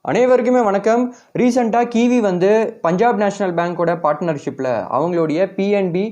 அனைவருக்குமே வணக்கம். ரீசெண்டாக கிவி வந்து பஞ்சாப் நேஷனல் பேங்கோட பார்ட்னர்ஷிப்பில் அவங்களுடைய பிஎன்பி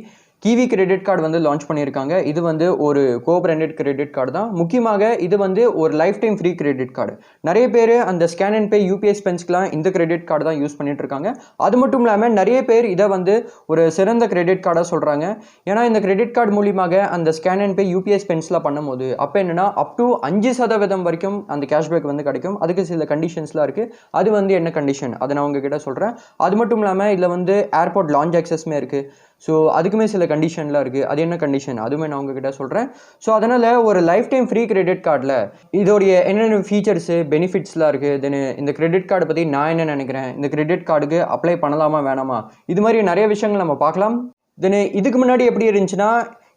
கிவி கிரெடிட் கார்டு வந்து லான்ச் பண்ணியிருக்காங்க. இது வந்து ஒரு கோ பிராண்டட் கிரெடிட் கார்டு தான். முக்கியமாக இது வந்து ஒரு life time free credit card. நிறைய பேர் அந்த ஸ்கேன் அண்ட் பே யூபிஐ ஸ்பென்ஸ்க்குலாம் இந்த கிரெடிட் கார்டு தான் யூஸ் பண்ணிட்டு இருக்காங்க. அது மட்டும் இல்லாமல் நிறைய பேர் இதை வந்து ஒரு சிறந்த கிரெடிட் கார்டாக சொல்கிறாங்க. ஏன்னா இந்த கிரெடிட் கார்டு மூலியமாக அந்த ஸ்கேன் அண்ட் பே யூபிஐ ஸ்பென்ஸ்லாம் பண்ணும்போது அப்போ என்னன்னா அப் டு 5% வரைக்கும் அந்த கேஷ்பேக் வந்து கிடைக்கும். அதுக்கு சில கண்டிஷன்ஸ்லாம் இருக்குது. அது வந்து என்ன கண்டிஷன் அதை நான் உங்ககிட்ட சொல்கிறேன். அது மட்டும் இல்லாமல் இதில் வந்து ஏர்போர்ட் லான்ச் ஆக்சஸ்மே இருக்குது. ஸோ அதுக்குமே சில கண்டிஷன்லாம் இருக்குது. அது என்ன கண்டிஷன் அதுவுமே நான் உங்ககிட்ட சொல்கிறேன். ஸோ அதனால் ஒரு லைஃப் டைம் ஃப்ரீ கிரெடிட் கார்டில் இதோடைய என்னென்ன ஃபீச்சர்ஸு பெனிஃபிட்ஸ்லாம் இருக்குது, தென் இந்த கிரெடிட் கார்டை பற்றி நான் என்ன நினைக்கிறேன், இந்த கிரெடிட் கார்டுக்கு அப்ளை பண்ணலாமா வேணாமா, இது மாதிரி நிறைய விஷயங்கள் நம்ம பார்க்கலாம். தென் இதுக்கு முன்னாடி எப்படி இருந்துச்சுன்னா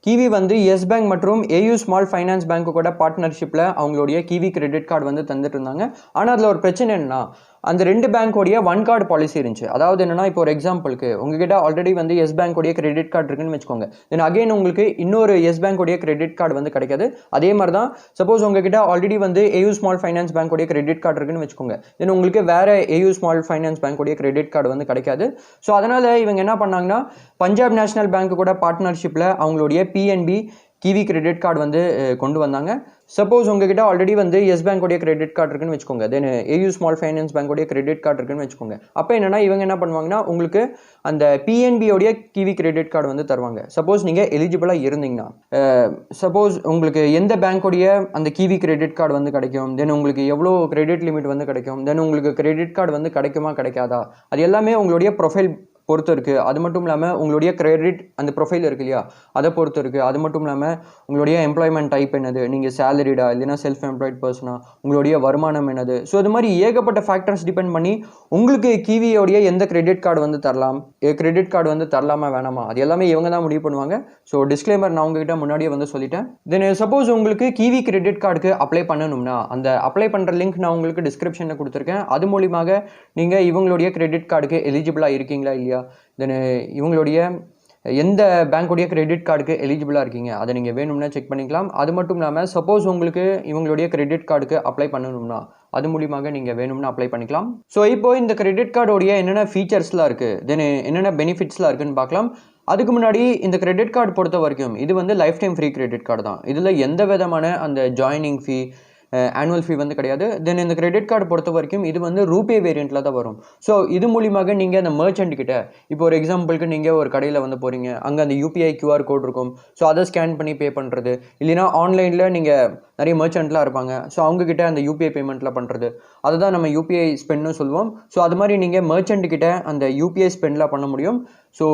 கிவி வந்து எஸ் பேங்க் மற்றும் ஏயு ஸ்மால் ஃபைனான்ஸ் பேங்க்கு கூட பார்ட்னர்ஷிப்பில் அவங்களுடைய கிவி கிரெடிட் கார்டு வந்து தந்துட்டு இருந்தாங்க. ஆனால் அதில் ஒரு பிரச்சனை என்னன்னா அந்த ரெண்டு பேங்க்கோடைய ஒன் கார்டு பாலிசி இருந்துச்சு. அதாவது என்னன்னா இப்போ ஒரு எக்ஸாம்பிளுக்கு உங்ககிட்ட ஆல்ரெடி வந்து எஸ் பேங்க்கோடைய கிரெடிட் கார்டு இருக்குன்னு வச்சுக்கோங்க. தென் அகைன் உங்களுக்கு இன்னொரு எஸ் பேங்க்கோடைய கிரெடிட் கார்டு வந்து கிடைக்காது. அதே மாதிரி தான் சப்போஸ் உங்ககிட்ட ஆல்ரெடி வந்து ஏயு ஸ்மால் ஃபைனான்ஸ் பேங்க்கோடைய கிரெடிட் கார்டு இருக்குன்னு வச்சுக்கோங்க. தென் உங்களுக்கு வேற ஏயு ஸ்மால் ஃபைனான்ஸ் பேங்க்கோடைய கிரெடிட் கார்டு வந்து கிடைக்காது. ஸோ அதனால் இவங்க என்ன பண்ணாங்கன்னா பஞ்சாப் நேஷனல் பேங்க்கு கூட பார்ட்னர்ஷிப்பில் அவங்களுடைய பிஎன்பி கிவி கிரெடிட் கார்டு வந்து கொண்டு வந்தாங்க. சப்போஸ் உங்ககிட்ட ஆல்ரெடி வந்து எஸ் பேங்கோடைய கிரெடிட் கார்டு இருக்குன்னு வச்சுக்கோங்க. தென் ஏயு ஸ்மால் ஃபைனான்ஸ் பேங்கோடைய கிரெடிட் கார்டு இருக்குன்னு வச்சுக்கோங்க. அப்போ என்னன்னா இவங்க என்ன பண்ணுவாங்கன்னா உங்களுக்கு அந்த பிஎன்பியோடைய கிவி கிரெடிட் கார்டு வந்து தருவாங்க. சப்போஸ் நீங்கள் எலிஜிபிளாக இருந்தீங்கன்னா சப்போஸ் உங்களுக்கு எந்த பேங்கோடைய அந்த கிவி கிரெடிட் கார்டு வந்து கிடைக்கும், தென் உங்களுக்கு எவ்வளோ கிரெடிட் லிமிட் வந்து கிடைக்கும், தென் உங்களுக்கு கிரெடிட் கார்டு வந்து கிடைக்குமா கிடைக்காதா, அது எல்லாமே உங்களுடைய ப்ரொஃபைல் பொறுத்து இருக்குது. அது மட்டும் இல்லாமல் உங்களுடைய கிரெடிட் அந்த ப்ரொஃபைல் இருக்கு இல்லையா அதை பொறுத்து இருக்குது. அது மட்டும் இல்லாமல் உங்களுடைய எம்ப்ளாய்மெண்ட் டைப் என்னது, நீங்கள் சேலரிடா இல்லைன்னா செல்ஃப் எம்ப்ளாய்ட் பர்சனா, உங்களுடைய வருமானம் என்னது, ஸோ இது மாதிரி ஏகப்பட்ட ஃபேக்டர்ஸ் டிபெண்ட் பண்ணி உங்களுக்கு கிவியோடைய எந்த கிரெடிட் கார்டு வந்து தரலாம், கிரெடிட் கார்டு வந்து தரலாமா வேணாமா, அது எல்லாமே இவங்க தான் முடிவு பண்ணுவாங்க. ஸோ டிஸ்க்ளைமர் நான் உங்ககிட்ட முன்னாடியே வந்து சொல்லிட்டேன். தென் சப்போஸ் உங்களுக்கு கிவி கிரெடிட் கார்டுக்கு அப்ளை பண்ணணும்னா அந்த அப்ளை பண்ணுற லிங்க் நான் உங்களுக்கு டிஸ்கிரிப்ஷனில் கொடுத்துருக்கேன். அது மூலியமாக நீங்கள் இவங்களுடைய கிரெடிட் கார்டுக்கு எலிஜிபிளாக இருக்கீங்களா இல்லையா, தென் இவங்களுடைய எந்த பேங்க்குடைய கிரெடிட் கார்டுக்கு எலிஜிபிளாக இருக்கீங்க அதை நீங்கள் வேணும்னா செக் பண்ணிக்கலாம். அது மட்டும் இல்லாமல் சப்போஸ் உங்களுக்கு இவங்களுடைய கிரெடிட் கார்டுக்கு அப்ளை பண்ணணும்னா அது மூலியமாக நீங்கள் வேணும்னா அப்ளை பண்ணிக்கலாம். ஸோ இப்போ இந்த கிரெடிட் கார்டோடைய என்னென்ன ஃபீச்சர்ஸ்லாம் இருக்குது, தென் என்னென்ன பெனிஃபிட்ஸ்லாம் இருக்குன்னு பார்க்கலாம். அதுக்கு முன்னாடி இந்த கிரெடிட் கார்டு பொறுத்த வரைக்கும் இது வந்து life time free credit card தான். இதில் எந்த விதமான அந்த ஜாயினிங் ஃபீ ஆனுவல் ஃபீ வந்து கிடையாது. தென் இந்த கிரெடிட் கார்டு பொறுத்த வரைக்கும் இது வந்து ரூபே வேரியண்ட்டில் தான் வரும். ஸோ இது மூலியமாக நீங்கள் அந்த மர்ச்சன்ட் கிட்ட இப்போ ஒரு எக்ஸாம்பிளுக்கு நீங்கள் ஒரு கடையில் வந்து போகிறீங்க, அங்கே அந்த யூபிஐ QR கோட் இருக்கும். ஸோ அதை ஸ்கேன் பண்ணி பே பண்ணுறது, இல்லைனா ஆன்லைனில் நீங்கள் நிறைய மர்ச்சன்ட்லாம் இருப்பாங்க. ஸோ அவங்கக்கிட்ட அந்த யூபிஐ பேமெண்ட்லாம் பண்ணுறது, அதை தான் நம்ம யூபிஐ ஸ்பென்னு சொல்லுவோம். ஸோ அது மாதிரி நீங்கள் மர்ச்சன்ட் கிட்ட அந்த யூபிஐ ஸ்பெண்ட்லாம் பண்ண முடியும். ஸோ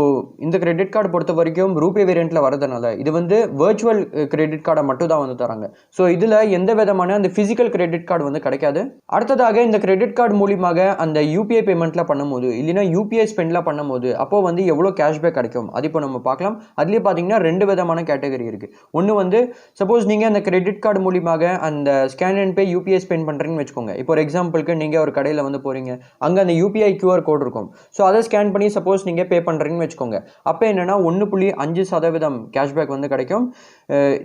இந்த கிரெடிட் கார்டு பொறுத்த வரைக்கும் ரூபே வேரியண்ட்டில் வரதுனால இது வந்து வர்ச்சுவல் கிரெடிட் கார்டை மட்டும் தான் வந்து தராங்க. ஸோ இதில் எந்த விதமான அந்த ஃபிசிக்கல் கிரெடிட் கார்டு வந்து கிடைக்காது. அடுத்ததாக இந்த கிரெடிட் கார்டு மூலியமாக அந்த யூபிஐ பேமெண்ட்லாம் பண்ணும்போது இல்லைனா யூபிஐ ஸ்பெண்ட்லாம் பண்ணும்போது அப்போ வந்து எவ்வளோ கேஷ்பேக் கிடைக்கும் அது இப்போ நம்ம பார்க்கலாம். அதுலேயே பார்த்தீங்கன்னா ரெண்டு விதமான கேட்டகரி இருக்குது. ஒன்று வந்து சப்போஸ் நீங்கள் அந்த கிரெடிட் கார்டு மூலியமாக அந்த scan and pay UPI spend பண்ணுறீங்கன்னு வச்சுக்கோங்க. இப்போ ஒரு எக்ஸாம்பிளுக்கு நீங்கள் ஒரு கடையில் வந்து போகிறீங்க, அங்கே அந்த யூபிஐ QR கோட் இருக்கும். ஸோ அதை ஸ்கேன் பண்ணி சப்போஸ் நீங்கள் பே பண்ணுறீங்கன்னு வச்சுக்கோங்க. அப்போ என்னன்னா 1.5% கேஷ்பேக் வந்து கிடைக்கும்.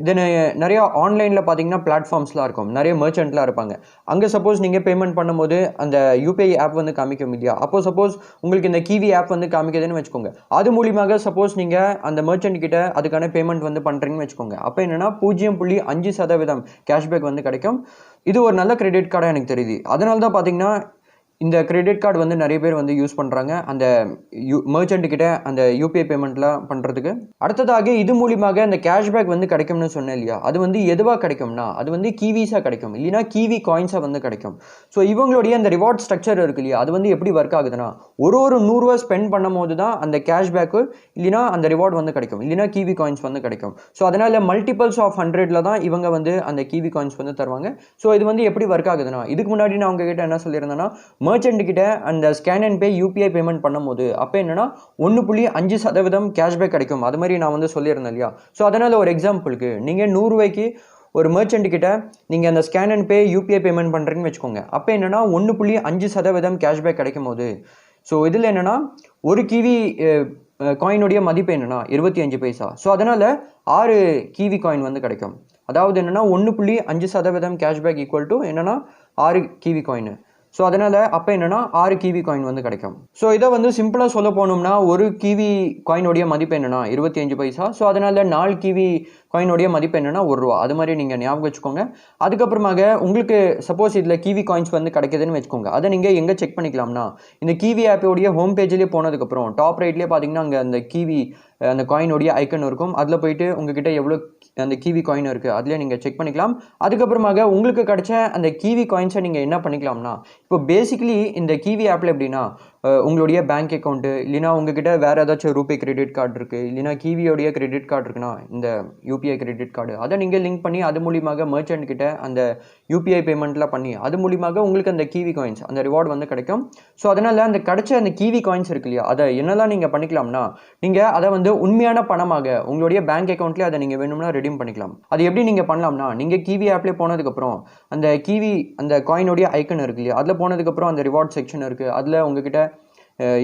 தென் நிறைய ஆன்லைனில் பார்த்தீங்கன்னா பிளாட்ஃபார்ம்ஸ்லாம் இருக்கும், நிறைய மர்ச்சன்ட்லாம் இருப்பாங்க. அங்கே சப்போஸ் நீங்கள் பேமெண்ட் பண்ணும்போது அந்த யூபிஐ ஆப் வந்து காமிக்கும் இல்லையா, அப்போ சப்போஸ் உங்களுக்கு இந்த கிவி ஆப் வந்து காமிக்குதுன்னு வச்சுக்கோங்க. அது மூலியமாக சப்போஸ் நீங்கள் அந்த மர்ச்சன்ட் கிட்ட அதுக்கான பேமெண்ட் வந்து பண்ணுறீங்கன்னு வச்சுக்கோங்க. அப்போ என்னன்னா 0.5% கேஷ்பேக் வந்து கிடைக்கும். இது ஒரு நல்ல கிரெடிட் கார்டாக எனக்கு தெரியுது. அதனால தான் பார்த்தீங்கன்னா இந்த கிரெடிட் கார்டு வந்து நிறைய பேர் வந்து யூஸ் பண்ணுறாங்க அந்த மர்ச்சன்ட் கிட்ட அந்த யூபிஐ பேமெண்ட்லாம் பண்ணுறதுக்கு. அடுத்ததாக இது மூலியமாக அந்த கேஷ்பேக் வந்து கிடைக்கும்னு சொன்னேன் இல்லையா, அது வந்து எதுவாக கிடைக்கும்னா அது வந்து கிவிஸாக கிடைக்கும், இல்லைனா கிவி காயின்ஸாக வந்து கிடைக்கும். ஸோ இவங்களுடைய அந்த ரிவார்ட் ஸ்ட்ரக்சர் இருக்கு இல்லையா, அது வந்து எப்படி ஒர்க் ஆகுதுன்னா ஒரு ₹100 ஸ்பெண்ட் பண்ணும் போது தான் அந்த கேஷ்பேக்கு இல்லைனா அந்த ரிவார்ட் வந்து கிடைக்கும், இல்லைனா கிவி காயின்ஸ் வந்து கிடைக்கும். ஸோ அதனால் மல்டிபிள்ஸ் ஆஃப் 100ல் தான் இவங்க வந்து அந்த கிவி காயின்ஸ் வந்து தருவாங்க. ஸோ இது வந்து எப்படி ஒர்க் ஆகுதுன்னா இதுக்கு முன்னாடி நான் உங்ககிட்ட என்ன சொல்லியிருந்தேன்னா மர்ச்சன்ட் கிட்ட அந்த scan and pay UPI payment பண்ணும்போது அப்போ என்னன்னா 1.5% கேஷ்பேக் கிடைக்கும். அது மாதிரி நான் வந்து சொல்லியிருந்தேன் இல்லையா. ஸோ அதனால் ஒரு எக்ஸாம்பிளுக்கு நீங்கள் ₹100 ஒரு மர்ச்சன்ட் கிட்ட நீங்கள் அந்த scan and pay UPI payment பண்ணுறீங்கன்னு வச்சுக்கோங்க. அப்போ என்னன்னா 1.5% கேஷ்பேக் கிடைக்கும் போது ஸோ இதில் என்னன்னா ஒரு கிவி காயினுடைய மதிப்பு என்னன்னா 25 பைசா. ஸோ அதனால் 6 கிவி காயின் வந்து கிடைக்கும். அதாவது என்னன்னா 1.5% கேஷ்பேக் ஈக்குவல் டு என்னன்னா 6 கிவி காயின். ஸோ அதனால் அப்போ என்னென்னா 6 கிவி காயின் வந்து கிடைக்கும். ஸோ இதை வந்து சிம்பிளாக சொல்ல போனோம்னா ஒரு கிவி காயினுடைய மதிப்பு என்னென்னா 25 பைசா. ஸோ அதனால் 4 கிவி காயினுடைய மதிப்பு என்னென்னா ₹1. அது மாதிரி நீங்கள் ஞாபகம் வச்சுக்கோங்க. அதுக்கப்புறமாக உங்களுக்கு சப்போஸ் இதில் கிவி காயின்ஸ் வந்து கிடைக்குதுன்னு வச்சுக்கோங்க. அதை நீங்கள் எங்கே செக் பண்ணிக்கலாம்னா இந்த கிவி ஆப்போடைய ஹோம் பேஜ்லேயே போனதுக்கப்புறம் டாப் ரைட்லேயே பார்த்தீங்கன்னா அங்கே அந்த கிவி அந்த காயினுடைய ஐக்கன் இருக்கும். அதில் போயிட்டு உங்ககிட்ட எவ்வளோ அந்த கிவி காயின் இருக்குது அதிலே நீங்கள் செக் பண்ணிக்கலாம். அதுக்கப்புறமாக உங்களுக்கு கிடைச்ச அந்த கிவி காயின்ஸை நீங்கள் என்ன பண்ணிக்கலாம்னா இப்போ பேசிக்கலி இந்த கிவி ஆப்பில் எப்படின்னா உங்களுடைய பேங்க் அக்கௌண்ட்டு இல்லைனா உங்ககிட்ட வேறு ஏதாச்சும் ரூபே கிரெடிட் கார்டு இருக்குது இல்லைனா கிவியோடைய கிரெடிட் கார்டு இருக்குன்னா இந்த யூபிஐ கிரெடிட் கார்டு அதை நீங்கள் லிங்க் பண்ணி அது மூலியமாக மர்ச்சன்ட் கிட்ட அந்த யூபிஐ பேமெண்ட்லாம் பண்ணி அது மூலியமாக உங்களுக்கு அந்த கிவி காயின்ஸ் அந்த ரிவார்டு வந்து கிடைக்கும். ஸோ அதனால் அந்த கிடைச்ச அந்த கிவி காயின்ஸ் இருக்கு இல்லையா அதை என்னெல்லாம் நீங்கள் பண்ணிக்கலாம்னா நீங்கள் அதை வந்து உண்மையான பணமாக உங்களுடைய பேங்க் அக்கௌண்ட்லேயே அதை நீங்கள் வேணும்னா ரெடீம் பண்ணிக்கலாம். அது எப்படி நீங்கள் பண்ணலாம்னா நீங்கள் கிவி ஆப்லேயே போனதுக்கப்புறம் அந்த கிவி அந்த காயினுடைய ஐக்கன் இருக்கு இல்லையா அதில் போனதுக்கப்புறம் அந்த ரிவார்ட் செக்ஷன் இருக்குது. அதில் உங்ககிட்ட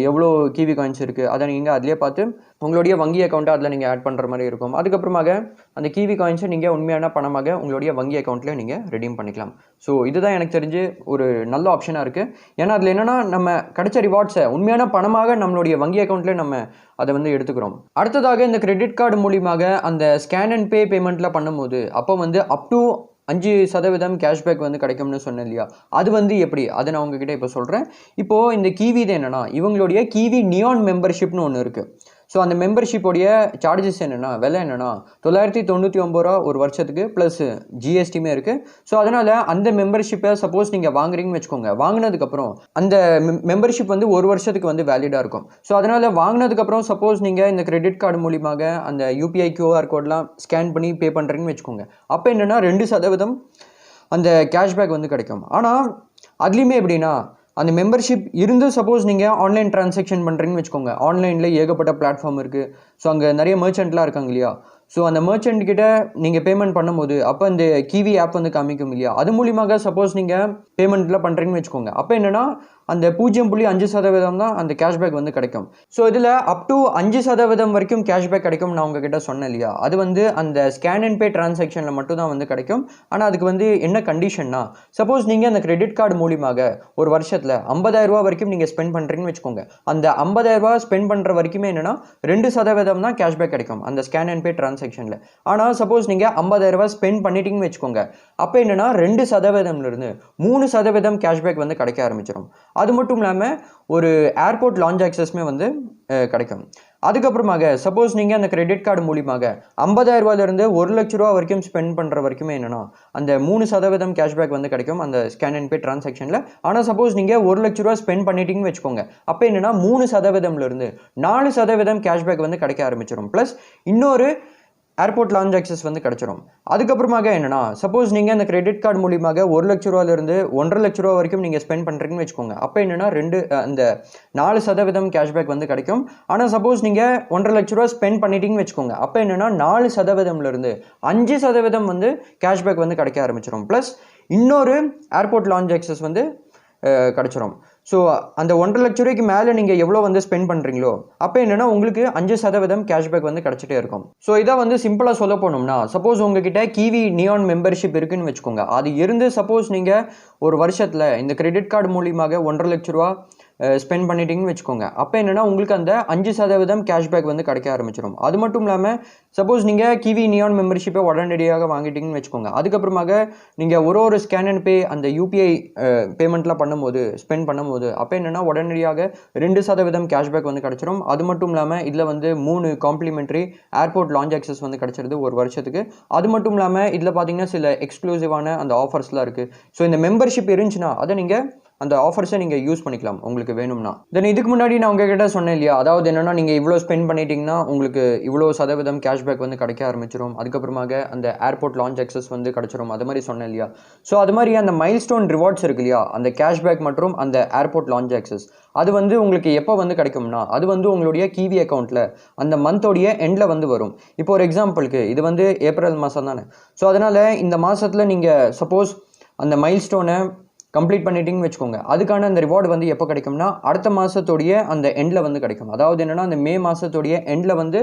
எவ்வளோ கிவி காயின்ஸ் இருக்குது அதை நீங்கள் அதிலே பார்த்து உங்களுடைய வங்கி அக்கௌண்ட்டை அதில் நீங்கள் ஆட் பண்ணுற மாதிரி இருக்கும். அதுக்கப்புறமாக அந்த கிவி காயின்ஸை நீங்கள் உண்மையான பணமாக உங்களுடைய வங்கி அக்கௌண்ட்டில் நீங்கள் ரெடீம் பண்ணிக்கலாம். ஸோ இதுதான் எனக்கு தெரிஞ்சு ஒரு நல்ல ஆப்ஷனாக இருக்குது. ஏன்னா அதில் என்னென்னா நம்ம கிடைச்ச ரிவார்ட்ஸை உண்மையான பணமாக நம்மளுடைய வங்கி அக்கௌண்ட்லேயே நம்ம அதை வந்து எடுத்துக்கிறோம். அடுத்ததாக இந்த கிரெடிட் கார்டு மூலியமாக அந்த ஸ்கேன் அண்ட் பே பேமெண்ட்டில் பண்ணும்போது அப்போ வந்து அப் டு 5% கேஷ்பேக் வந்து கிடைக்கும்னு சொன்னேன் இல்லையா அது வந்து எப்படி அதை நான் உங்ககிட்ட இப்போ சொல்கிறேன். இப்போது இந்த கிவி இது என்னென்னா இவங்களுடைய கிவி நியான் மெம்பர்ஷிப்னு ஒன்று இருக்குது. ஸோ அந்த மெம்பர்ஷிப்போடைய சார்ஜஸ் என்னென்னா விலை என்னென்னா $999 ஒரு வருஷத்துக்கு ப்ளஸ் ஜிஎஸ்டியுமே இருக்குது. ஸோ அதனால் அந்த மெம்பர்ஷிப்பை சப்போஸ் நீங்கள் வாங்குறீங்கன்னு வச்சுக்கோங்க. வாங்கினதுக்கப்புறம் அந்த மெம்பர்ஷிப் வந்து ஒரு வருஷத்துக்கு வந்து வேலிடாக இருக்கும். ஸோ அதனால் வாங்கினதுக்கப்புறம் சப்போஸ் நீங்கள் இந்த கிரெடிட் கார்டு மூலியமாக அந்த யூபிஐ கியூஆர் கோட்லாம் ஸ்கேன் பண்ணி பே பண்ணுறீங்கன்னு வச்சுக்கோங்க. அப்போ என்னென்னா 2% அந்த கேஷ்பேக் வந்து கிடைக்கும். ஆனால் அதுலேயுமே எப்படின்னா அந்த மெம்பர்ஷிப் இருந்து சப்போஸ் நீங்கள் ஆன்லைன் டிரான்சாக்ஷன் பண்ணுறீங்கன்னு வச்சுக்கோங்க. ஆன்லைனில் ஏகப்பட்ட பிளாட்ஃபார்ம் இருக்குது. ஸோ அங்கே நிறைய மர்ச்சன்ட்லாம் இருக்காங்க இல்லையா. ஸோ அந்த மர்ச்சன்ட் கிட்ட நீங்கள் பேமெண்ட் பண்ணும்போது அப்போ இந்த கிவி ஆப் வந்து காமிக்கும் இல்லையா அது மூலியமாக சப்போஸ் நீங்கள் பேமெண்ட்லாம் பண்ணுறீங்கன்னு வச்சுக்கோங்க. அப்போ என்னென்னா அந்த 0.5% தான் அந்த கேஷ்பேக் வந்து கிடைக்கும். ஸோ இதில் அப் டு 5% வரைக்கும் கேஷ்பேக் கிடைக்கும் நான் உங்ககிட்ட சொன்னேன் இல்லையா அது வந்து அந்த ஸ்கேன் அண்ட் பே டிரான்சாக்ஷனில் மட்டும் தான் வந்து கிடைக்கும். ஆனால் அதுக்கு வந்து என்ன கண்டிஷன்னா சப்போஸ் நீங்கள் அந்த கிரெடிட் கார்டு மூலியமாக ஒரு வருஷத்தில் $50,000 வரைக்கும் நீங்கள் ஸ்பெண்ட் பண்ணுறீங்கன்னு வச்சுக்கோங்க. அந்த $50,000 ஸ்பெண்ட் பண்ணுற வரைக்குமே என்னென்னா 2% தான் கேஷ்பேக் கிடைக்கும் அந்த ஸ்கேன் அண்ட் பே டிரான்சாக்ஷனில். ஆனால் சப்போஸ் நீங்கள் $50,000 ஸ்பெண்ட் பண்ணிட்டீங்கன்னு வச்சுக்கோங்க. அப்போ என்னென்னா 2%லேருந்து 3% கேஷ்பேக் வந்து கிடைக்க ஆரம்பிச்சிடும். அது மட்டும் இல்லாமல் ஒரு ஏர்போர்ட் லான்ச் ஆக்சஸ்மே வந்து கிடைக்கும். அதுக்கப்புறமாக சப்போஸ் நீங்கள் அந்த கிரெடிட் கார்டு மூலியமாக $50,000லேருந்து ₹1,00,000 வரைக்கும் ஸ்பெண்ட் பண்ணுற வரைக்குமே என்னென்னா அந்த 3% கேஷ்பேக் வந்து கிடைக்கும் அந்த ஸ்கேன் அண்ட் பே டிரான்சாக்ஷனில். ஆனால் சப்போஸ் நீங்கள் ₹1,00,000 ஸ்பெண்ட் பண்ணிட்டீங்கன்னு வச்சுக்கோங்க. அப்போ என்னென்னா 3%லேருந்து 4% கேஷ்பேக் வந்து கிடைக்க ஆரம்பிச்சிடும். ப்ளஸ் இன்னொரு ஏர்போர்ட் லான்ச் ஆக்சஸ் வந்து கிடச்சிரும். அதுக்கப்புறமாக என்னென்னா சப்போஸ் நீங்கள் அந்த கிரெடிட் கார்டு மூலியமாக ₹1,00,000லேருந்து ₹1,50,000 வரைக்கும் நீங்கள் ஸ்பெண்ட் பண்ணுறீங்கன்னு வச்சுக்கோங்க. அப்போ என்னென்னா அந்த 4% கேஷ்பேக் வந்து கிடைக்கும். ஆனால் சப்போஸ் நீங்கள் ₹1,50,000 ஸ்பெண்ட் பண்ணிட்டீங்கன்னு வச்சுக்கோங்க. அப்போ என்னென்னா 4%லேருந்து 5% வந்து கேஷ்பேக் வந்து கிடைக்க ஆரம்பிச்சிடும். ப்ளஸ் இன்னொரு ஏர்போர்ட் லான்ச் ஆக்சஸ் வந்து கிடச்சிரும். ஸோ அந்த ₹1,50,000 மேலே நீங்கள் எவ்வளோ வந்து ஸ்பெண்ட் பண்ணுறீங்களோ அப்போ என்னென்னா உங்களுக்கு 5% கேஷ்பேக் வந்து கிடச்சிட்டே இருக்கும். ஸோ இதை வந்து சிம்பிளாக சொல்ல போனோம்னா சப்போஸ் உங்ககிட்ட கிவி நியான் மெம்பர்ஷிப் இருக்குன்னு வச்சுக்கோங்க. அது இருந்து சப்போஸ் நீங்கள் ஒரு வருஷத்தில் இந்த கிரெடிட் கார்டு மூலியமாக ₹1,50,000 ஸ்பெண்ட் பண்ணிட்டீங்கன்னு வச்சுக்கோங்க. அப்போ என்னென்னா உங்களுக்கு அந்த 5% கேஷ்பேக் வந்து கிடைக்க ஆரம்பிச்சிடும். அது மட்டும் இல்லாமல் சப்போஸ் நீங்கள் கிவி நியான் மெம்பர்ஷிப்பை உடனடியாக வாங்கிட்டீங்கன்னு வச்சுக்கோங்க. அதுக்கப்புறமாக நீங்கள் ஒரு ஸ்கேன் அண்ட் பே அந்த யூபிஐ பேமெண்ட்லாம் பண்ணும்போது ஸ்பெண்ட் பண்ணும்போது அப்போ என்னென்னா உடனடியாக 2% கேஷ்பேக் வந்து கிடச்சிரும். அது மட்டும் இல்லாமல் இதில் வந்து 3 காம்ப்ளிமெண்ட்ரி ஏர்போர்ட் லான்ச் ஆக்சஸ் வந்து கிடச்சிருது ஒரு வருஷத்துக்கு. அது மட்டும் இல்லாமல் இதில் பார்த்தீங்கன்னா சில எக்ஸ்க்ளூசிவான அந்த ஆஃபர்ஸ்லாம் இருக்குது. ஸோ இந்த மெம்பர்ஷிப் இருந்துச்சுன்னா அதை நீங்கள் அந்த ஆஃபர்ஸை நீங்கள் யூஸ் பண்ணிக்கலாம் உங்களுக்கு வேணும்னா. தென் இதுக்கு முன்னாடி நான் உங்ககிட்ட சொன்னேன் இல்லையா அதாவது என்னென்னா நீங்கள் இவ்வளோ ஸ்பெண்ட் பண்ணிட்டீங்கன்னா உங்களுக்கு இவ்வளோ % கேஷ்பேக் வந்து கிடைக்க ஆரம்பிச்சிடும். அதுக்கப்புறமாக அந்த ஏர்போர்ட் லான்ச் ஆக்சஸ் வந்து கிடச்சிரும் அது மாதிரி சொன்னேன் இல்லையா. ஸோ அது மாதிரி அந்த மைல்ஸ்டோன் ரிவார்ட்ஸ் இருக்கு இல்லையா அந்த கேஷ்பேக் மற்றும் அந்த ஏர்போர்ட் லான்ச் ஆக்சஸ் அது வந்து உங்களுக்கு எப்போ வந்து கிடைக்கும்னா அது வந்து உங்களுடைய கிவி அக்கௌண்ட்டில் அந்த மந்தோடைய எண்டில் வந்து வரும். இப்போ ஒரு எக்ஸாம்பிளுக்கு இது வந்து ஏப்ரல் மாதம் தானே. ஸோ அதனால் இந்த மாதத்தில் நீங்கள் சப்போஸ் அந்த மைல்ஸ்டோனை கம்ப்ளீட் பண்ணிட்டீங்கன்னு வச்சுக்கோங்க. அதுக்கான அந்த ரிவார்டு வந்து எப்போ கிடைக்கும்னா அடுத்த மாதத்தோடைய அந்த எண்டில் வந்து கிடைக்கும். அதாவது என்னென்னா அந்த மே மாதத்தோடைய எண்டில் வந்து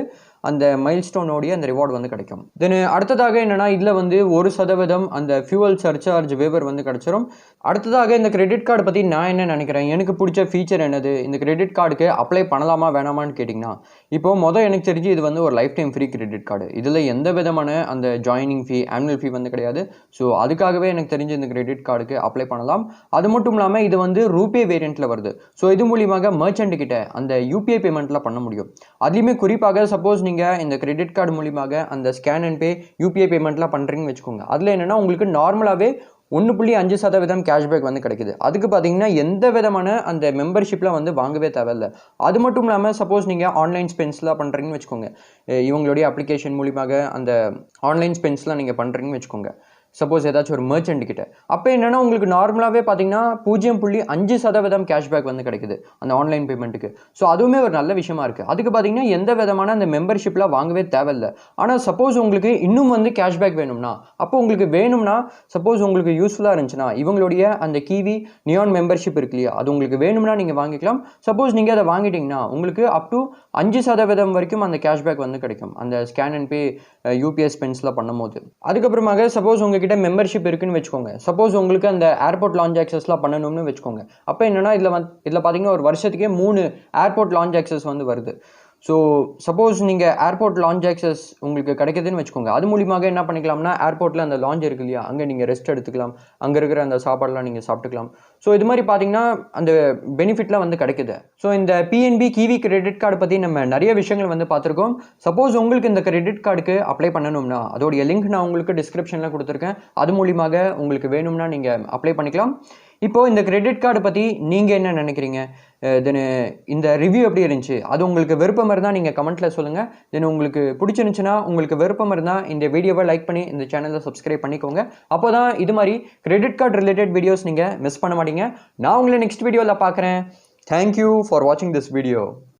அந்த மைல்ஸ்டோனோடைய அந்த ரிவார்டு வந்து கிடைக்கும். தென் அடுத்ததாக என்னன்னா இதில் வந்து 1% அந்த ஃபியூவல் சர்சார்ஜ் வேவர் வந்து கிடைச்சிரும். அடுத்ததாக இந்த கிரெடிட் கார்டு பற்றி நான் என்ன நினைக்கிறேன், எனக்கு பிடிச்ச ஃபீச்சர் என்னது, இந்த கிரெடிட் கார்டுக்கு அப்ளை பண்ணலாமா வேணாமான்னு கேட்டிங்கன்னா, இப்போ எனக்கு தெரிஞ்சு இது வந்து ஒரு life time free credit card. இதில் எந்த விதமான அந்த ஜாயினிங் ஃபீ ஆனுவல் ஃபீ வந்து கிடையாது. ஸோ அதுக்காகவே எனக்கு தெரிஞ்சு இந்த கிரெடிட் கார்டுக்கு அப்ளை பண்ணலாம். அது மட்டும் இல்லாமல் இது வந்து ரூபே வேரியண்ட்டில் வருது. ஸோ இது மூலியமாக மர்ச்சன்ட் கிட்ட அந்த யூபிஐ பேமெண்ட்டில் பண்ண முடியும். அதுலேயுமே குறிப்பாக சப்போஸ் நீங்கள் இந்த கிரெடிட் கார்டு மூலியமாக அந்த ஸ்கேன் அண்ட் பே யூபிஐ பேமெண்ட்லாம் பண்ணுறீங்கன்னு வச்சுக்கோங்க. அதில் என்னென்னா உங்களுக்கு நார்மலாகவே 1.5% கேஷ்பேக் வந்து கிடைக்குது. அதுக்கு பார்த்தீங்கன்னா எந்த விதமான அந்த மெம்பர்ஷிப்லாம் வந்து வாங்கவே தேவையில்லை. அது மட்டும் இல்லாமல் சப்போஸ் நீங்கள் ஆன்லைன் ஸ்பென்ஸ்லாம் பண்ணுறீங்கன்னு வச்சுக்கோங்க, இவங்களுடைய அப்ளிகேஷன் மூலியமாக அந்த ஆன்லைன் ஸ்பென்ஸ்லாம் நீங்கள் பண்ணுறீங்கன்னு வச்சுக்கோங்க, சப்போஸ் ஏதாச்சும் ஒரு மர்ச்சன்ட் கிட்ட, அப்போ என்னென்னா உங்களுக்கு நார்மலாகவே பார்த்தீங்கன்னா 0.5% கேஷ்பேக் வந்து கிடைக்குது அந்த ஆன்லைன் பேமெண்ட்டுக்கு. ஸோ அதுவுமே ஒரு நல்ல விஷயமா இருக்குது. அதுக்கு பார்த்தீங்கன்னா எந்த விதமான அந்த மெம்பர்ஷிப்லாம் வாங்கவே தேவையில்லை. ஆனால் சப்போஸ் உங்களுக்கு இன்னும் வந்து கேஷ்பேக் வேணும்னா, அப்போ உங்களுக்கு வேணும்னா சப்போஸ் உங்களுக்கு யூஸ்ஃபுல்லாக இருந்துச்சுன்னா இவங்களுடைய அந்த கிவி நியான் மெம்பர்ஷிப் இருக்கு இல்லையா, அது உங்களுக்கு வேணும்னா நீங்கள் வாங்கிக்கலாம். சப்போஸ் நீங்கள் அதை வாங்கிட்டீங்கன்னா உங்களுக்கு அப் டு 5% வரைக்கும் அந்த கேஷ்பேக் வந்து கிடைக்கும் அந்த ஸ்கேன் அண்ட் பே யூபிஎஸ் ஸ்பென்ஸ்லாம் பண்ணும்போது. அதுக்கப்புறமாக சப்போஸ் உங்களுக்கு கிட்ட மெம்பர்ஷிப் இருக்குன்னு வச்சுக்கோங்க, சப்போஸ் உங்களுக்கு அந்த ஏர்போர்ட் லான்ச் ஆக்சஸ்லாம் பண்ணணும்னு வச்சுக்கோங்க, அப்போ என்னன்னா இதில் பார்த்தீங்கன்னா ஒரு வருஷத்துக்கே 3 ஏர்போர்ட் லான்ச் ஆக்சஸ் வந்து வருது. ஸோ சப்போஸ் நீங்கள் ஏர்போர்ட் லான்ச் ஆக்சஸ் உங்களுக்கு கிடைக்குதுன்னு வச்சுக்கோங்க, அது மூலியமாக என்ன பண்ணிக்கலாம்னா ஏர்போர்ட்டில் அந்த லான்ச் இருக்கு இல்லையா, அங்கே நீங்கள் ரெஸ்ட் எடுத்துக்கலாம், அங்கே இருக்கிற அந்த சாப்பாடுலாம் நீங்கள் சாப்பிட்டுக்கலாம். ஸோ இது மாதிரி பார்த்தீங்கன்னா அந்த பெனிஃபிட்லாம் வந்து கிடைக்குது. ஸோ இந்த பிஎன்பி கிவி கிரெடிட் கார்டு பற்றி நம்ம நிறைய விஷயங்கள் வந்து பார்த்துருக்கோம். சப்போஸ் உங்களுக்கு இந்த கிரெடிட் கார்டுக்கு அப்ளை பண்ணணும்னா அதோடைய லிங்க் நான் உங்களுக்கு டிஸ்கிரிப்ஷனில் கொடுத்துருக்கேன். அது மூலியமாக உங்களுக்கு வேணும்னா நீங்கள் அப்ளை பண்ணிக்கலாம். இப்போது இந்த கிரெடிட் கார்டு பற்றி நீங்கள் என்ன நினைக்கிறீங்க, தென் இந்த ரிவ்யூ எப்படி இருந்துச்சு, அது உங்களுக்கு விருப்பம் இருந்தால் நீங்கள் கமெண்ட்டில் சொல்லுங்கள். தென் உங்களுக்கு பிடிச்சிருந்துச்சுன்னா, உங்களுக்கு விருப்பம் இருந்தால் இந்த வீடியோவை லைக் பண்ணி இந்த சேனலை சப்ஸ்கிரைப் பண்ணிக்கோங்க. அப்போ தான் இது மாதிரி கிரெடிட் கார்டு ரிலேட்டட் வீடியோஸ் நீங்கள் மிஸ் பண்ண மாட்டீங்க. நான் உங்களை நெக்ஸ்ட் வீடியோவில் பார்க்குறேன். தேங்க்யூ ஃபார் வாட்சிங் திஸ் வீடியோ.